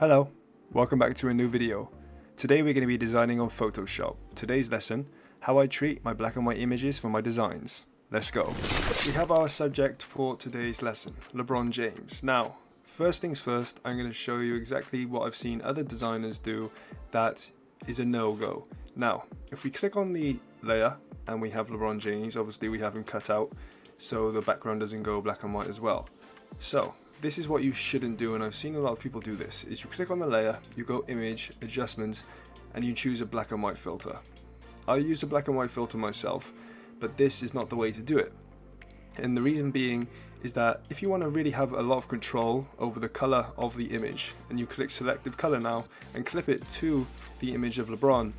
Hello, welcome back to a new video. Today we're going to be designing on Photoshop. Today's lesson, how I treat my black and white images for my designs. Let's go. We have our subject for today's lesson, LeBron James. Now, first things first, I'm going to show you exactly what I've seen other designers do that is a no-go. Now, if we click on the layer and we have LeBron James, obviously we have him cut out so the background doesn't go black and white as well. So, this is what you shouldn't do, and I've seen a lot of people do this, is you click on the layer, you go image, adjustments, and you choose a black and white filter. I use a black and white filter myself, but this is not the way to do it. And the reason being is that if you want to really have a lot of control over the color of the image, and you click selective color now and clip it to the image of LeBron,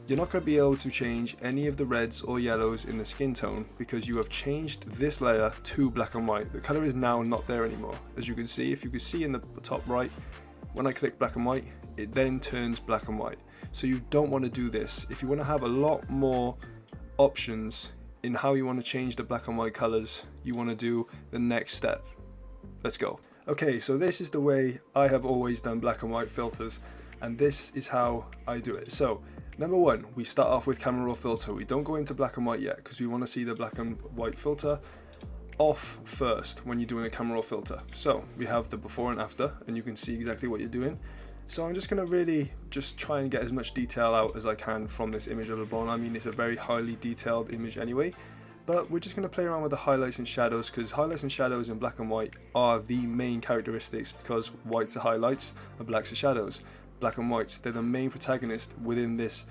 you're not going to be able to change any of the reds or yellows in the skin tone because you have changed this layer to black and white. The color is now not there anymore. As you can see, if you can see in the top right, when I click black and white, it then turns black and white. So you don't want to do this. If you want to have a lot more options in how you want to change the black and white colors, you want to do the next step. Let's go. Okay, so this is the way I have always done black and white filters, and this is how I do it. So number one, we start off with camera raw filter. We don't go into black and white yet because we want to see the black and white filter off first when you're doing a camera raw filter. So we have the before and after, and you can see exactly what you're doing. So I'm just going to really just try and get as much detail out as I can from this image of LeBron. I mean, it's a very highly detailed image anyway, but we're just going to play around with the highlights and shadows because highlights and shadows in black and white are the main characteristics because whites are highlights and blacks are shadows. Black and whites, they're the main protagonist within this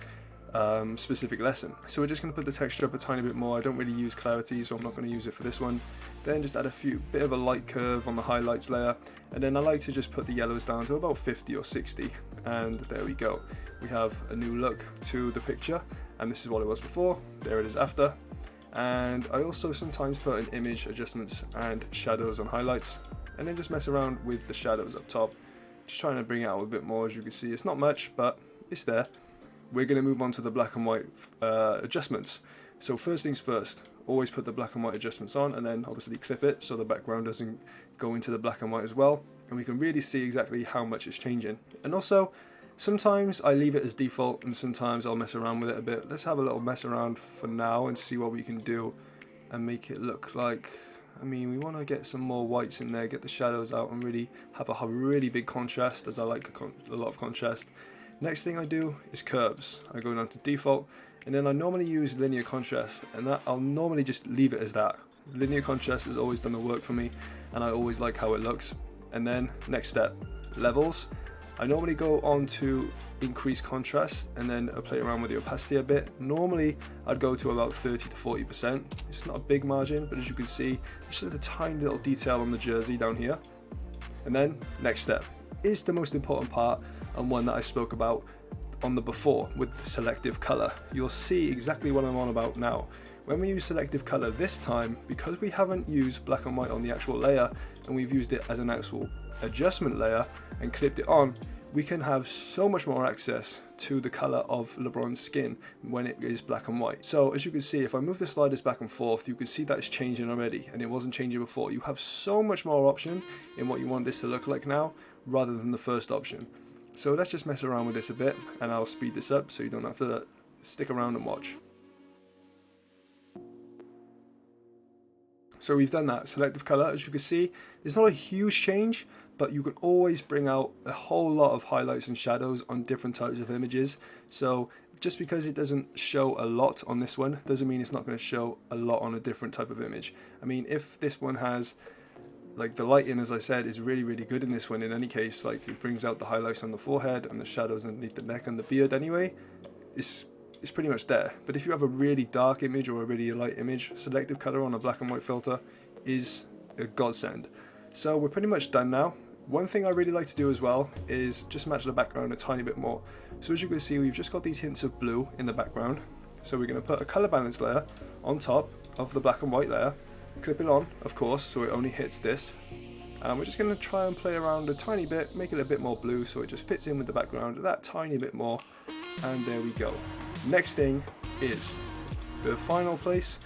specific lesson. So we're just going to put the texture up a tiny bit more. I don't really use clarity, so I'm not going to use it for this one. Then just add a bit of a light curve on the highlights layer, and then I like to just put the yellows down to about 50 or 60, and there we go. We have a new look to the picture, and this is what it was before. There it is after. And I also sometimes put in image adjustments and shadows on highlights, and then just mess around with the shadows up top. Just trying to bring it out a bit more. As you can see, it's not much, but it's there. We're going to move on to the black and white adjustments. So first things first, always put the black and white adjustments on, and then obviously clip it so the background doesn't go into the black and white as well, and we can really see exactly how much it's changing. And also, sometimes I leave it as default, and sometimes I'll mess around with it a bit. Let's have a little mess around for now and see what we can do and make it look like, I mean, we want to get some more whites in there, get the shadows out, and really have a really big contrast, as I like a lot of contrast. Next thing I do is curves. I go down to default, and then I normally use linear contrast, and that I'll normally just leave it as that. Linear contrast has always done the work for me, and I always like how it looks. And then next step, levels. I normally go on to increase contrast and then play around with the opacity a bit. Normally I'd go to about 30 to 40%. It's not a big margin, but as you can see, it's just a tiny little detail on the jersey down here. And then next step is the most important part, and one that I spoke about on the before with the selective color. You'll see exactly what I'm on about now. When we use selective color this time, because we haven't used black and white on the actual layer and we've used it as an actual adjustment layer and clipped it on, we can have so much more access to the color of LeBron's skin when it is black and white. So as you can see, if I move the sliders back and forth, you can see that it's changing already, and it wasn't changing before. You have so much more option in what you want this to look like now rather than the first option. So let's just mess around with this a bit, and I'll speed this up so you don't have to stick around and watch. So we've done that selective color. As you can see, there's not a huge change, but you can always bring out a whole lot of highlights and shadows on different types of images. So just because it doesn't show a lot on this one doesn't mean it's not going to show a lot on a different type of image. I mean, if this one has, like, the lighting, as I said, is really good in this one. In any case, like, it brings out the highlights on the forehead and the shadows underneath the neck and the beard anyway. It's pretty much there. But if you have a really dark image or a really light image, selective color on a black and white filter is a godsend. So we're pretty much done now. One thing I really like to do as well is just match the background a tiny bit more. So as you can see, we've just got these hints of blue in the background. So we're going to put a color balance layer on top of the black and white layer, clip it on, of course, so it only hits this. And we're just going to try and play around a tiny bit, make it a bit more blue so it just fits in with the background that tiny bit more. And there we go. Next thing is the final place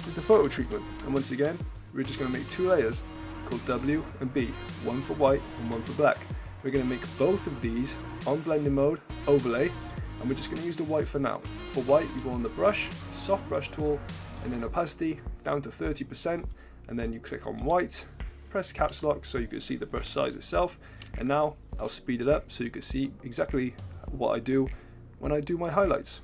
is the photo treatment. And once again, we're just going to make two layers called W and B, one for white and one for black. we're going to make both of these on blending mode, overlay, and we're just going to use the white for now. For white, you go on the brush, soft brush tool, and then opacity down to 30%, and then you click on white, press caps lock so you can see the brush size itself, and now I'll speed it up so you can see exactly what I do when I do my highlights.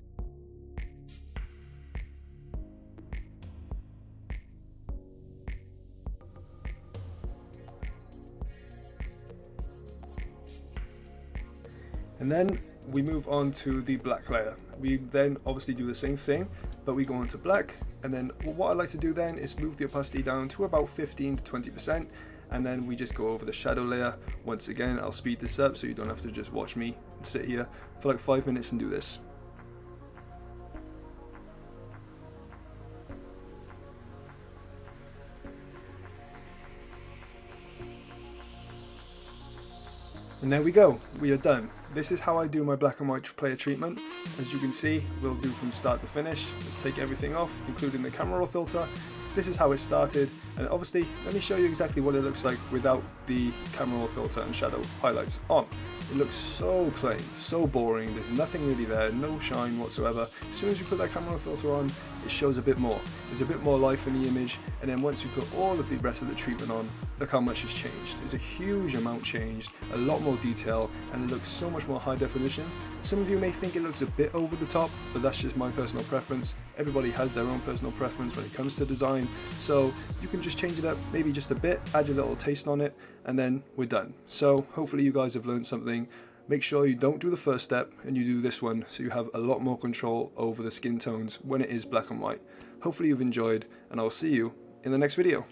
And then we move on to the black layer. We then obviously do the same thing, but we go into black, and then what I like to do then is move the opacity down to about 15 to 20%, and then we just go over the shadow layer. Once again, I'll speed this up so you don't have to just watch me sit here for like 5 minutes and do this. And there we go, we are done. This is how I do my black and white player treatment. As you can see, we'll do from start to finish. Let's take everything off, including the camera roll filter. This is how it started, and obviously, let me show you exactly what it looks like without the camera roll filter and shadow highlights on. It looks so plain, so boring, there's nothing really there, no shine whatsoever. As soon as you put that camera roll filter on, it shows a bit more. There's a bit more life in the image, and then once you put all of the rest of the treatment on, look how much has changed. There's a huge amount changed, a lot more detail, and it looks so much more high definition. Some of you may think it looks a bit over the top, but that's just my personal preference. Everybody has their own personal preference when it comes to design, so you can just change it up maybe just a bit, add your little taste on it, and then we're done. So hopefully you guys have learned something. Make sure you don't do the first step and you do this one so you have a lot more control over the skin tones when it is black and white. Hopefully you've enjoyed, and I'll see you in the next video.